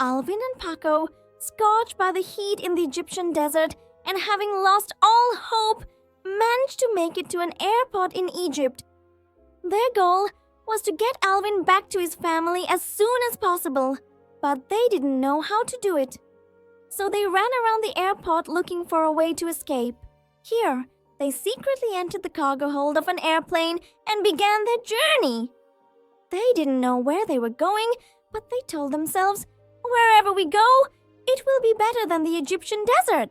Alvin and Paco, scorched by the heat in the Egyptian desert and having lost all hope, managed to make it to an airport in Egypt. Their goal was to get Alvin back to his family as soon as possible, but they didn't know how to do it. So they ran around the airport looking for a way to escape. Here, they secretly entered the cargo hold of an airplane and began their journey. They didn't know where they were going, but they told themselves, "Wherever we go, it will be better than the Egyptian desert."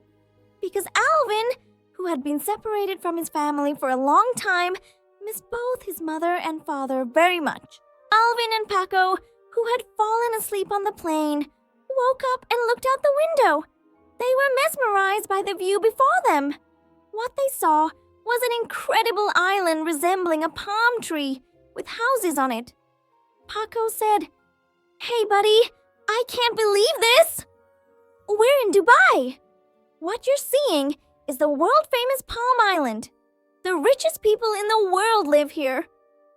Because Alvin, who had been separated from his family for a long time, missed both his mother and father very much. Alvin and Paco, who had fallen asleep on the plane, woke up and looked out the window. They were mesmerized by the view before them. What they saw was an incredible island resembling a palm tree with houses on it. Paco said, "Hey buddy, I can't believe this! We're in Dubai! What you're seeing is the world-famous Palm Island. The richest people in the world live here."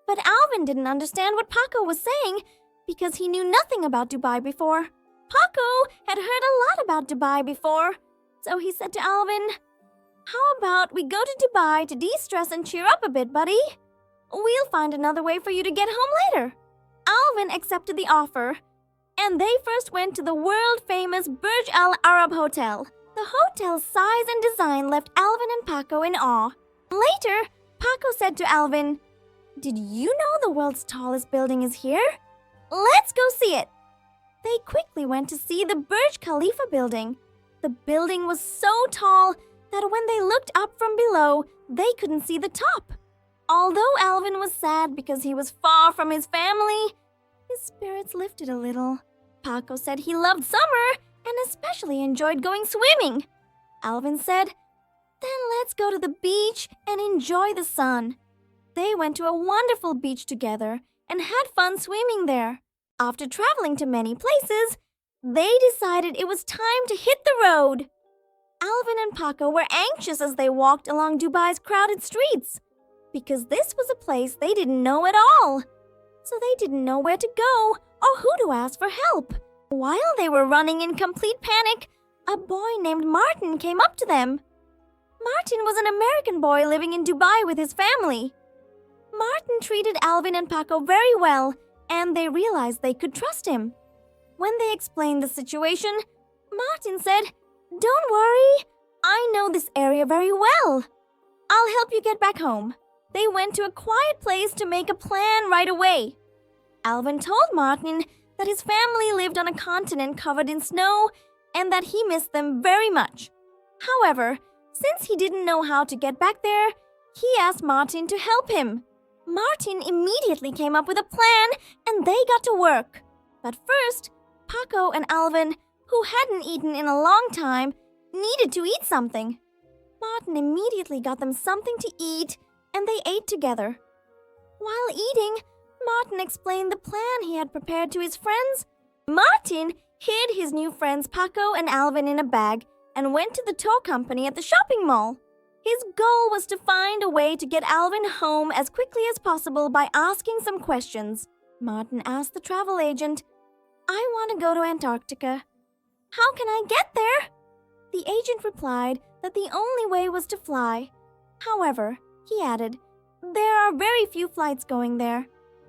But Alvin didn't understand what Paco was saying because he knew nothing about Dubai before. Paco had heard a lot about Dubai before, so he said to Alvin, "How about we go to Dubai to de-stress and cheer up a bit, buddy? We'll find another way for you to get home later." Alvin accepted the offer, and they first went to the world-famous Burj Al Arab Hotel. The hotel's size and design left Alvin and Paco in awe. Later, Paco said to Alvin, "Did you know the world's tallest building is here? Let's go see it." They quickly went to see the Burj Khalifa building. The building was so tall that when they looked up from below, they couldn't see the top. Although Alvin was sad because he was far from his family, his spirits lifted a little. Paco said he loved summer and especially enjoyed going swimming. Alvin said, "Then let's go to the beach and enjoy the sun." They went to a wonderful beach together and had fun swimming there. After traveling to many places, they decided it was time to hit the road. Alvin and Paco were anxious as they walked along Dubai's crowded streets, because this was a place they didn't know at all. So they didn't know where to go or who to ask for help. While they were running in complete panic, a boy named Martin came up to them. Martin was an American boy living in Dubai with his family. Martin treated Alvin and Paco very well, and they realized they could trust him. When they explained the situation, Martin said, "Don't worry, I know this area very well. I'll help you get back home." They went to a quiet place to make a plan right away. Alvin told Martin that his family lived on a continent covered in snow and that he missed them very much. However, since he didn't know how to get back there, he asked Martin to help him. Martin immediately came up with a plan and they got to work. But first, Paco and Alvin, who hadn't eaten in a long time, needed to eat something. Martin immediately got them something to eat and they ate together. While eating, Martin explained the plan he had prepared to his friends. Martin hid his new friends Paco and Alvin in a bag and went to the tour company at the shopping mall. His goal was to find a way to get Alvin home as quickly as possible by asking some questions. Martin asked the travel agent, "I want to go to Antarctica. How can I get there?" The agent replied that the only way was to fly. However, he added, "There are very few flights going there,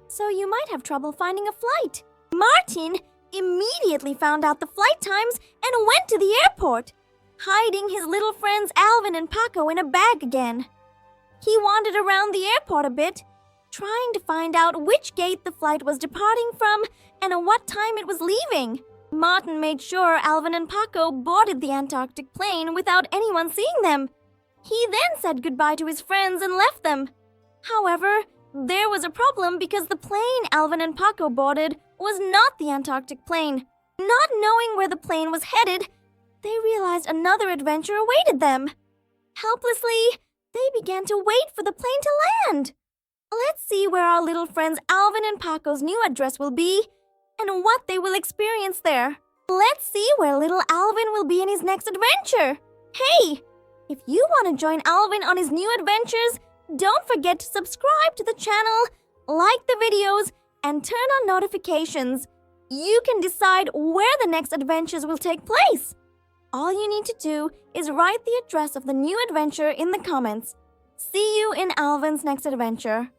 so you might have trouble finding a flight." Martin immediately found out the flight times and went to the airport, hiding his little friends Alvin and Paco in a bag again. He wandered around the airport a bit, trying to find out which gate the flight was departing from and at what time it was leaving. Martin made sure Alvin and Paco boarded the Antarctic plane without anyone seeing them. He then said goodbye to his friends and left them. However, there was a problem because the plane Alvin and Paco boarded was not the Antarctic plane. Not knowing where the plane was headed, they realized another adventure awaited them. Helplessly, they began to wait for the plane to land. Let's see where our little friends Alvin and Paco's new address will be and what they will experience there. Let's see where little Alvin will be in his next adventure. Hey, if you want to join Alvin on his new adventures, don't forget to subscribe to the channel, like the videos, and turn on notifications. you can decide where the next adventures will take place. All you need to do is write the address of the new adventure in the comments. See you in Alvin's next adventure.